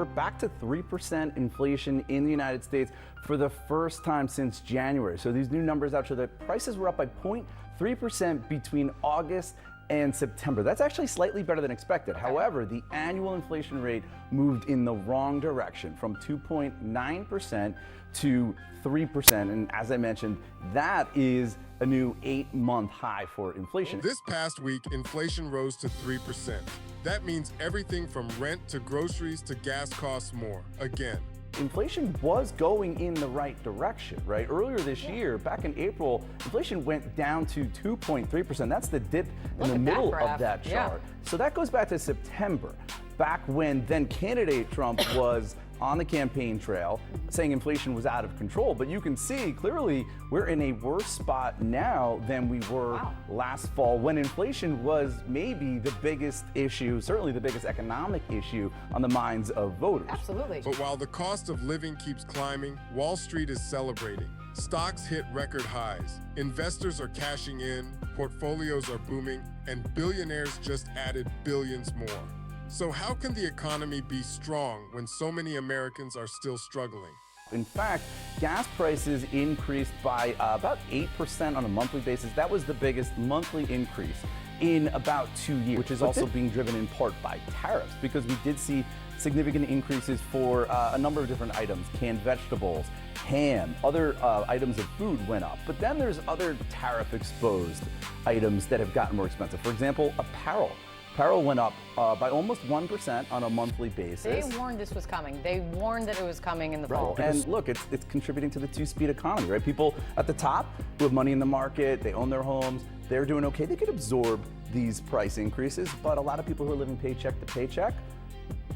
we're back to 3% inflation in the United States for the first time since January. So these new numbers out show that prices were up by 0.3% between August and September. That's actually slightly better than expected. However, the annual inflation rate moved in the wrong direction from 2.9% to 3%. And as I mentioned, that is a new 8-month high for inflation. This past week, inflation rose to 3%. That means everything from rent to groceries to gas costs more, again. Inflation was going in the right direction, right? Earlier this year, back in April, inflation went down to 2.3%. That's the dip in the middle of that chart. So that goes back to September, back when then candidate Trump was on the campaign trail saying inflation was out of control. But you can see clearly we're in a worse spot now than we were last fall, when inflation was maybe the biggest issue, certainly the biggest economic issue on the minds of voters. Absolutely. But while the cost of living keeps climbing, Wall Street is celebrating. Stocks hit record highs. Investors are cashing in, portfolios are booming, and billionaires just added billions more. So how can the economy be strong when so many Americans are still struggling? In fact, gas prices increased by about 8% on a monthly basis. That was the biggest monthly increase in about 2 years, which is also being driven in part by tariffs, because we did see significant increases for a number of different items. Canned vegetables, ham, other items of food went up. But then there's other tariff-exposed items that have gotten more expensive. For example, apparel. Apparel went up by almost 1% on a monthly basis. They warned this was coming. They warned that it was coming in the fall. And look, it's contributing to the two-speed economy, right? People at the top who have money in the market, they own their homes, they're doing okay. They could absorb these price increases, but a lot of people who are living paycheck to paycheck,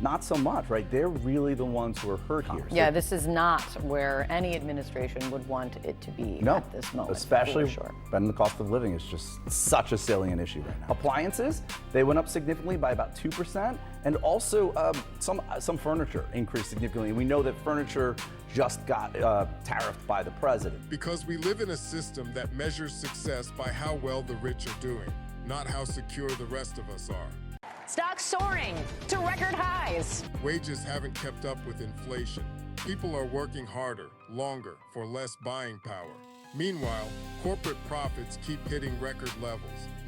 not so much, right? They're really the ones who are hurt here. Yeah, this is not where any administration would want it to be at this moment. Especially when the cost of living is just such a salient issue right now. Appliances, they went up significantly by about 2%, and also some furniture increased significantly. We know that furniture just got tariffed by the president. Because we live in a system that measures success by how well the rich are doing, not how secure the rest of us are. Stocks soaring to record highs. Wages haven't kept up with inflation. People are working harder, longer, for less buying power. Meanwhile, corporate profits keep hitting record levels.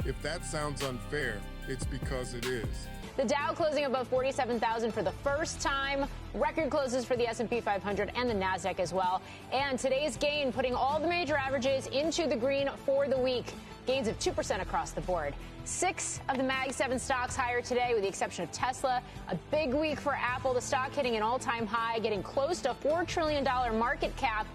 If that sounds unfair, it's because it is. The Dow closing above 47,000 for the first time. Record closes for the S&P 500 and the Nasdaq as well. And today's gain putting all the major averages into the green for the week. Gains of 2% across the board. 6 of the Mag 7 stocks higher today, with the exception of Tesla. A big week for Apple, the stock hitting an all-time high, getting close to a $4 trillion market cap.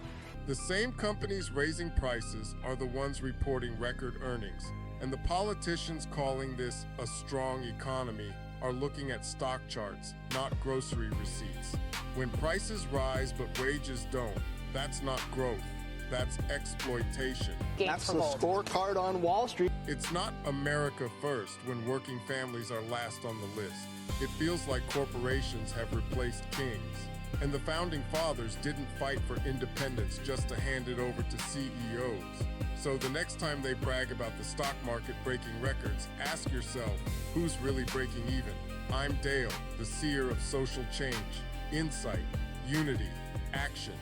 The same companies raising prices are the ones reporting record earnings. And the politicians calling this a strong economy are looking at stock charts, not grocery receipts. When prices rise but wages don't, that's not growth. That's exploitation. That's the scorecard on Wall Street. It's not America first when working families are last on the list. It feels like corporations have replaced kings. And the founding fathers didn't fight for independence just to hand it over to CEOs. So the next time they brag about the stock market breaking records, ask yourself, who's really breaking even? I'm Dale, the seer of social change, insight, unity, action.